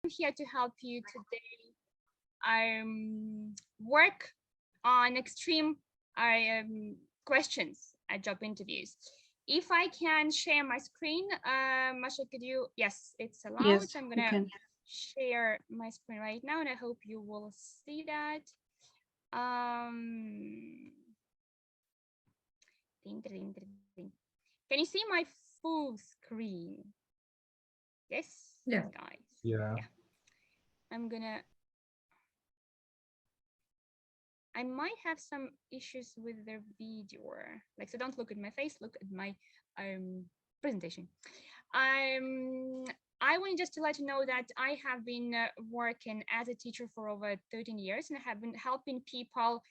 I'm here to help you today. I work on extreme questions at job interviews. If I can share my screen, Masha, could you? Yes, it's allowed. Yes, I'm gonna share my screen right now, and I hope you will see that. Can you see my full screen? Yes, yeah, guys. Yeah. I might have some issues with the video, like, so don't look at my face, look at my presentation. I want just to let you know that I have been working as a teacher for over 13 years, and I have been helping people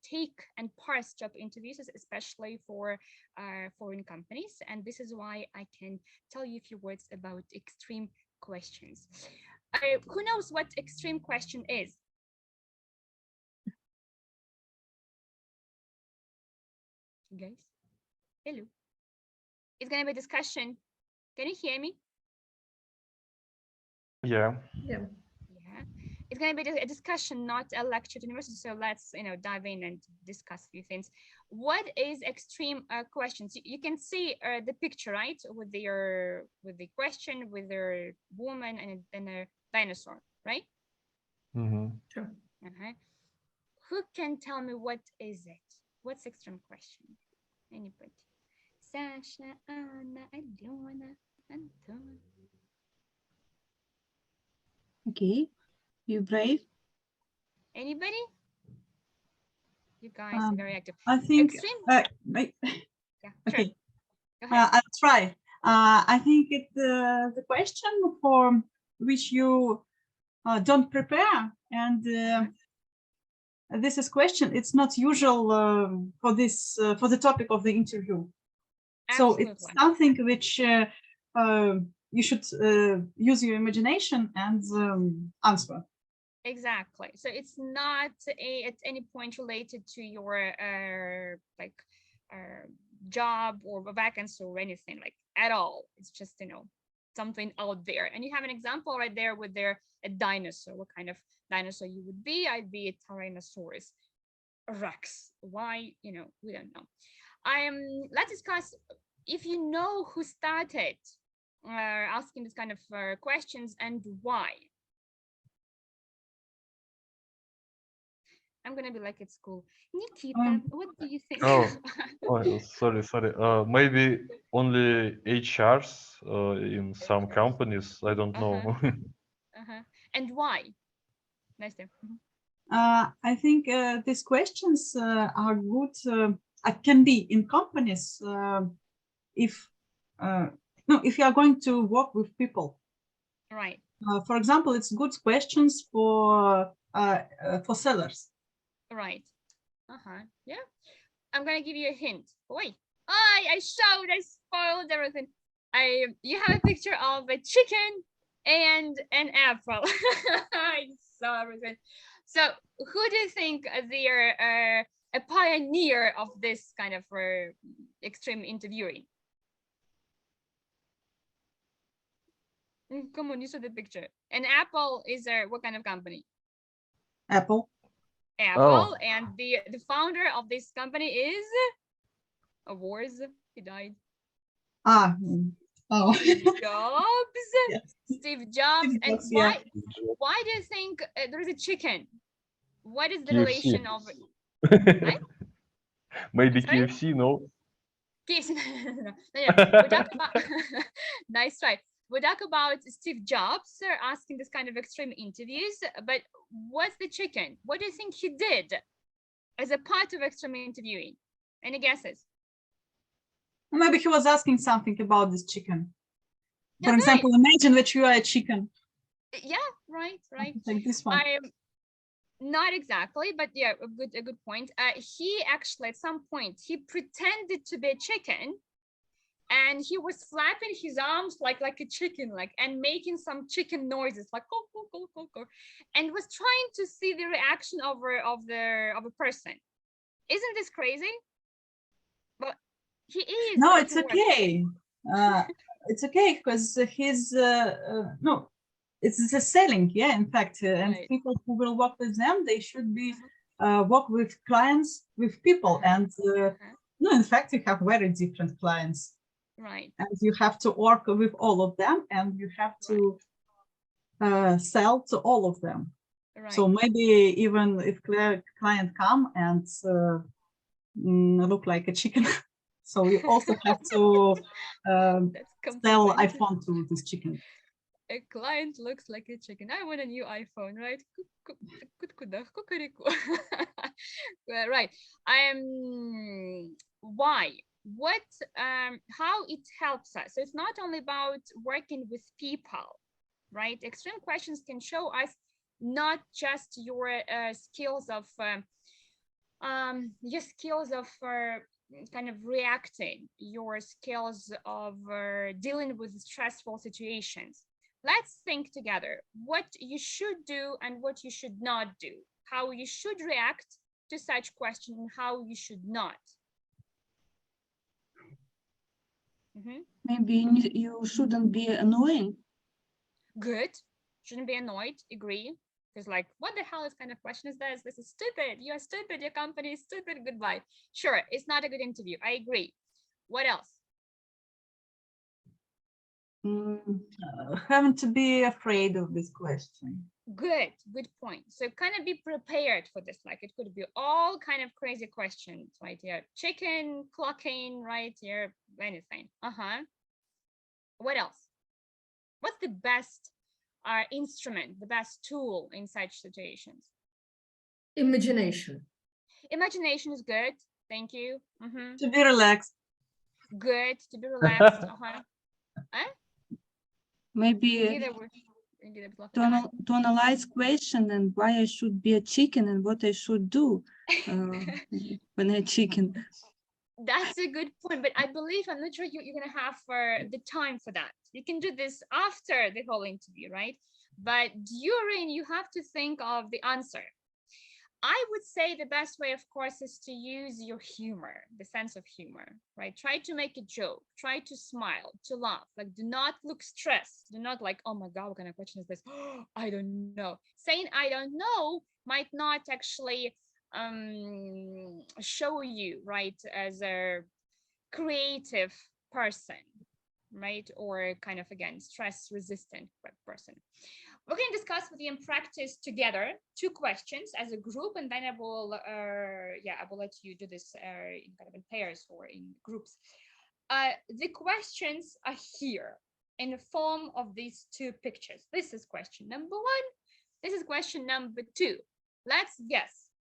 take and parse job interviews, especially for foreign companies. And this is why I can tell you a few words about extreme questions. Who knows what extreme question is? Guys, hello. It's gonna be a discussion. Can you hear me? Yeah. yeah. Yeah. It's gonna be a discussion, not a lecture at university. So let's dive in and discuss a few things. What is extreme questions? You can see the picture, right? With the question, with the woman and then a dinosaur, right? Sure. Who can tell me what is it? What's extreme question? Anybody? Sasha, Anna, Aliona, Anton. Okay, you brave? Anybody? You guys are very active. I think yeah, okay. Go ahead. I'll try. I think it's the question for which you don't prepare, and this is question. It's not usual for this for the topic of the interview. Absolutely. So it's something which you should use your imagination and answer. Exactly. So it's not at any point related to your job or vacancy or anything like at all. It's just something out there. And you have an example right there with a dinosaur. What kind of dinosaur you would be? I'd be a Tyrannosaurus Rex. Why? We don't know. Let's discuss if you know who started asking this kind of questions and why. I'm gonna be like at school. Nikita, what do you think? Oh, sorry. Maybe only HRs in some companies. I don't know. And why? Nice to. I think these questions are good. Can be in companies if if you are going to work with people. Right. For example, it's good questions for sellers. Right. Yeah. I'm gonna give you a hint. Wait. I spoiled everything. You have a picture of a chicken and an apple. I saw everything. So who do you think they're a pioneer of this kind of extreme interviewing? Come on, you saw the picture. An apple is what kind of company? Apple. And the founder of this company is Wars. He died. Steve Jobs. Yes. Steve Jobs. And why do you think there is a chicken? What is the KFC. relation of it? Maybe KFC, no? KFC. No. We talk about nice try. We talk about Steve Jobs asking this kind of extreme interviews, but what's the chicken? What do you think he did as a part of extreme interviewing? Any guesses? Maybe he was asking something about this chicken. For example, imagine that you are a chicken. Yeah, right. Like this one. Not exactly, but yeah, a good point. He actually, at some point, he pretended to be a chicken, and he was flapping his arms like a chicken, and making some chicken noises, like go, and was trying to see the reaction of a person. Isn't this crazy? But he is. No, it's okay. it's okay because he's no, it's the selling, yeah, in fact, and Right. people who will work with them, they should be work with clients, with people, and no, in fact, you have very different clients, Right. and you have to work with all of them, and you have to sell to all of them. Right. So maybe even if client come and look like a chicken, so you also have to That's sell compliment. iPhone to this chicken. A client looks like a chicken. I want a new iPhone, right? Well, right. Why? What? How it helps us? So it's not only about working with people, right? Extreme questions can show us not just your skills of kind of reacting, your skills of dealing with stressful situations. Let's think together what you should do and what you should not do, how you should react to such question and how you should not. Maybe you shouldn't be annoying. Good. Shouldn't be annoyed. Agree. Because like, what the hell is kind of question is this? This is stupid. You are stupid. Your company is stupid. Goodbye. Sure, it's not a good interview. I agree. What else? Haven't to be afraid of this question. Good point. So kind of be prepared for this. Like it could be all kind of crazy questions, right here. Chicken, clocking, right here, anything. What else? What's the best instrument, the best tool in such situations? Imagination. Imagination is good. Thank you. To be relaxed. Good, to be relaxed. Maybe to analyze question and why I should be a chicken and what I should do when I'm chicken. That's a good point, but I believe, I'm not sure you're gonna have the time for that. You can do this after the whole interview, right? But during, you have to think of the answer. I would say the best way, of course, is to use your humor, the sense of humor, right? Try to make a joke, try to smile, to laugh. Like, do not look stressed. Do not like, oh my God, what kind of question is this? I don't know. Saying I don't know might not actually show you, right, as a creative person, right? Or kind of, again, stress resistant person. We're going to discuss with you and practice together 2 questions as a group, and then I will let you do this in kind of in pairs or in groups. The questions are here in the form of these 2 pictures. This is question number 1. This is question number 2. Let's guess.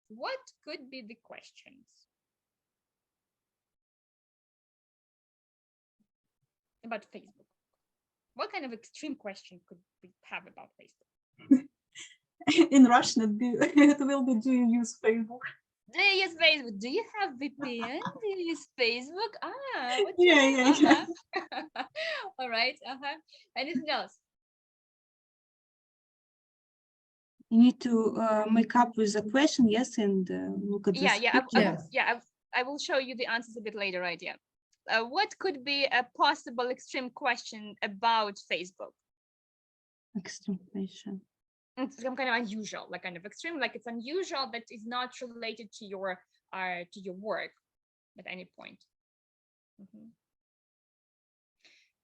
What could be the questions? About Facebook. What kind of extreme question could we have about Facebook? In Russian, it will be, do you use Facebook? Do you use Facebook? Do you have VPN? Do you use Facebook? Yeah. All right. Anything else? You need to make up with a question, yes, and look at this. I will show you the answers a bit later, right? Yeah. What could be a possible extreme question about Facebook? Extreme question. It's some kind of unusual, like kind of extreme, like it's unusual that is not related to your work at any point.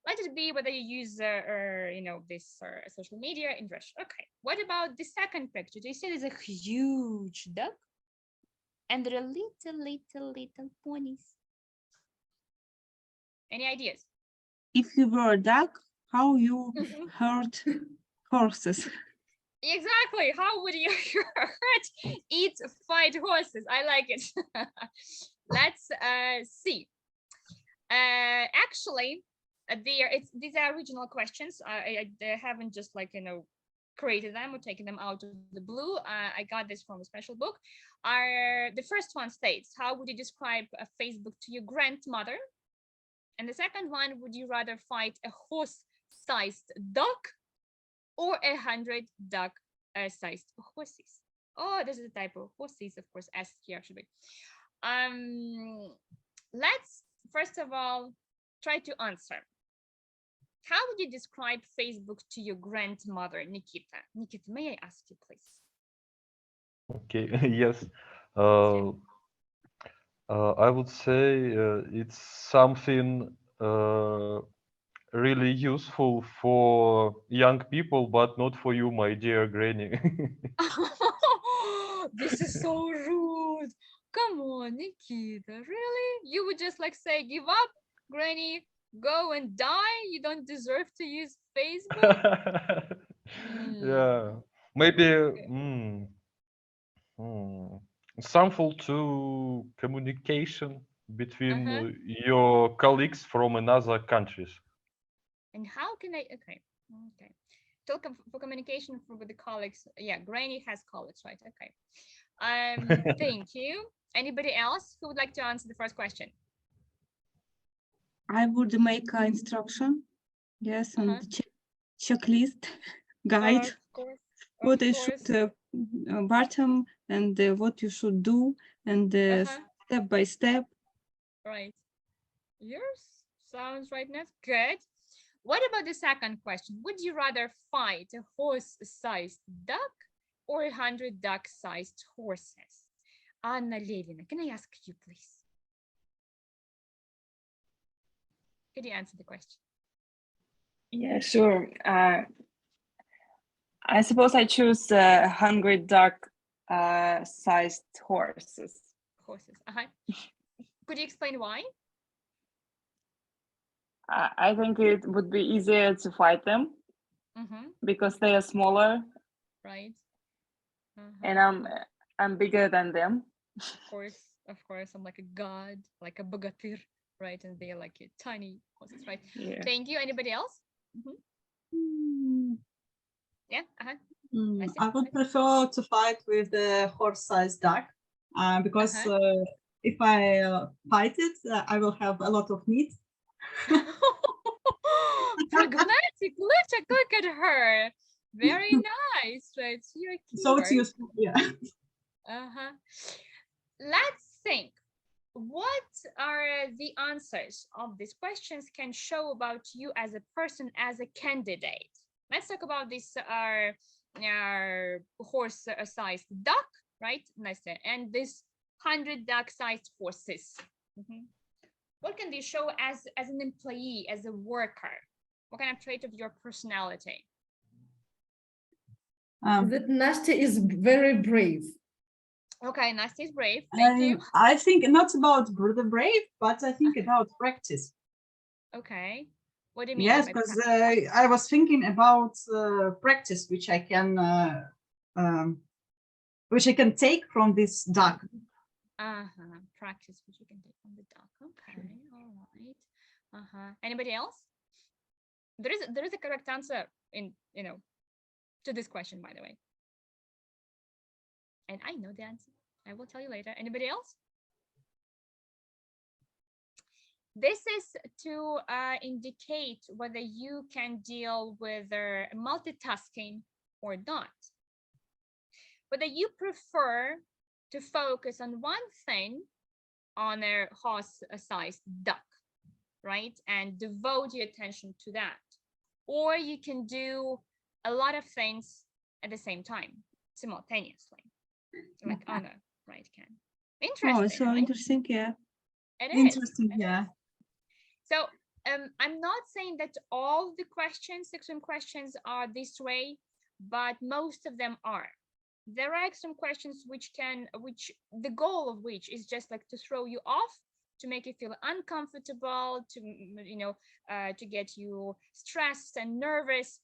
Let it be whether you use this social media in Russia. Okay. What about the second picture? Do you see there's a huge duck and there are little ponies? Any ideas? If you were a duck, how you hurt horses? Exactly. How would you fight horses? I like it. Let's see. Actually, these are original questions. I haven't just created them or taken them out of the blue. I got this from a special book. The first one states, how would you describe Facebook to your grandmother? And the second one, would you rather fight a horse-sized duck or 100 duck-sized horses? Oh, this is a typo. Horses, of course, S here should be. Let's first of all try to answer. How would you describe Facebook to your grandmother, Nikita? Nikita, may I ask you, please? Okay, yes. I would say it's something really useful for young people, but not for you, my dear granny. This is so rude. Come on, Nikita, really? You would just like say, give up, granny, go and die? You don't deserve to use Facebook? Yeah, maybe it's harmful to communication between your colleagues from another countries. And how can I, okay. Talk for communication with the colleagues. Yeah, granny has colleagues, right? Okay. Thank you. Anybody else who would like to answer the first question? I would make an instruction, yes, and checklist, guide, Of course. what I should bottom and what you should do, and step by step. Right. Yours sounds right now good. What about the second question? Would you rather fight a horse-sized duck or 100 duck-sized horses? Anna Levina, can I ask you, please? Could you answer the question? Yeah, sure. I suppose I choose 100 duck-sized horses. Horses. Could you explain why? I think it would be easier to fight them because they are smaller, right? And I'm bigger than them. Of course, I'm like a god, like a bogatyr, right? And they're like a tiny horses, right? Yeah. Thank you. Anybody else? Yeah. I would prefer to fight with the horse-sized duck because if I fight it, I will have a lot of meat. Pragmatic. Look at her. Very nice, right? So it's useful, yeah. Let's think. What are the answers of these questions can show about you as a person, as a candidate? Let's talk about this horse-sized duck, right? Nice. And this 100 duck-sized horses. What can they show as an employee, as a worker? What kind of trait of your personality? That Nastya is very brave. Okay, Nastya is brave. Thank you. I think not about the brave, but I think about practice. Okay. What do you mean? Yes, because I was thinking about practice, which I can take from this duck. Practice which you can take from the duck. Okay, all right. Anybody else? There is a correct answer in to this question, by the way. And I know the answer. I will tell you later. Anybody else? This is to indicate whether you can deal with multitasking or not. Whether you prefer to focus on one thing on a horse-sized duck, right? And devote your attention to that. Or you can do a lot of things at the same time, simultaneously. Like Anna, right, Ken? Interesting. Oh, so right? interesting, yeah. It Interesting, is. yeah. So I'm not saying that all the extreme questions are this way, but most of them are. There are extreme questions which the goal of which is just like to throw you off, to make you feel uncomfortable, to get you stressed and nervous.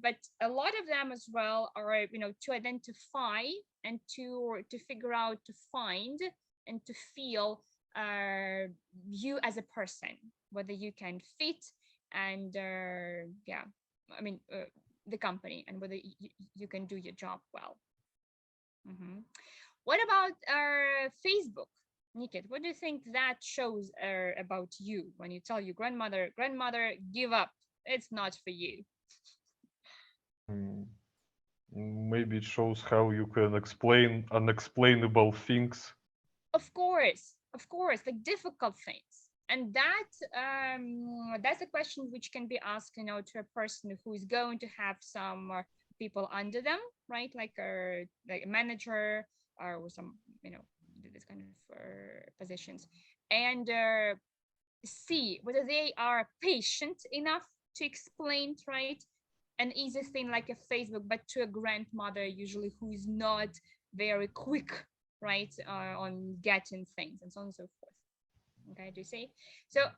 But a lot of them as well are, to identify and to figure out, to find and to feel you as a person, whether you can fit and the company, and whether you can do your job well. What about Facebook? Nikit, what do you think that shows about you when you tell your grandmother, give up, it's not for you? Maybe it shows how you can explain unexplainable things. Of course, like difficult things. And that's a question which can be asked, you know, to a person who is going to have some people under them, right? Like a manager or some, you know, this kind of positions, and see whether they are patient enough to explain, right? An easy thing like a Facebook, but to a grandmother usually who is not very quick, right, on getting things and so on and so forth. Okay, do you see? So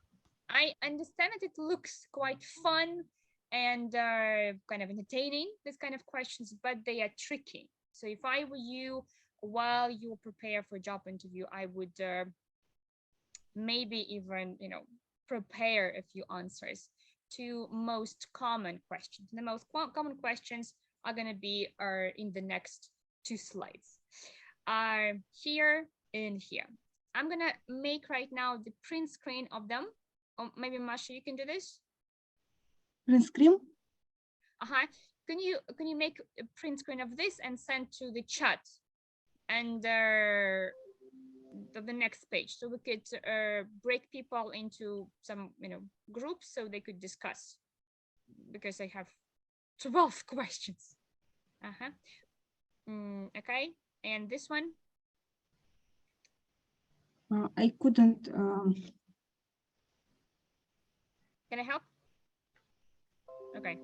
I understand that it looks quite fun and kind of entertaining, this kind of questions, but they are tricky. So if I were you, while you prepare for a job interview, I would maybe even, you know, prepare a few answers to most common questions. The most common questions are going to be in the next 2 slides. Here and here. I'm going to make right now the print screen of them. Or maybe Masha, you can do this. Print screen? Can you make a print screen of this and send to the chat and the next page, so we could break people into some, you know, groups so they could discuss, because I have 12 questions. Okay, and this one. I couldn't. Can I help? Okay,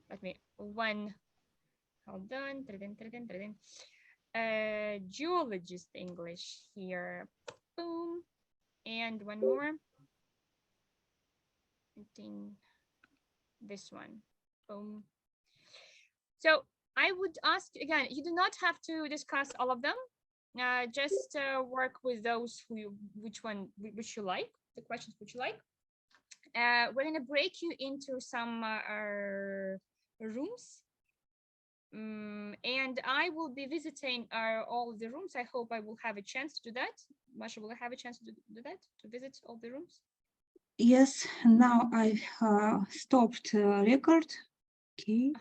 let me hold on. Geologist English here. Boom. And one more. I think this one. Boom. So I would ask again, you do not have to discuss all of them. Just work with those which you like, the questions which you like. We're going to break you into some rooms. And I will be visiting all of the rooms. I hope I will have a chance to do that. Masha, will I have a chance to do that, to visit all the rooms? Yes, now I stopped record. Okay.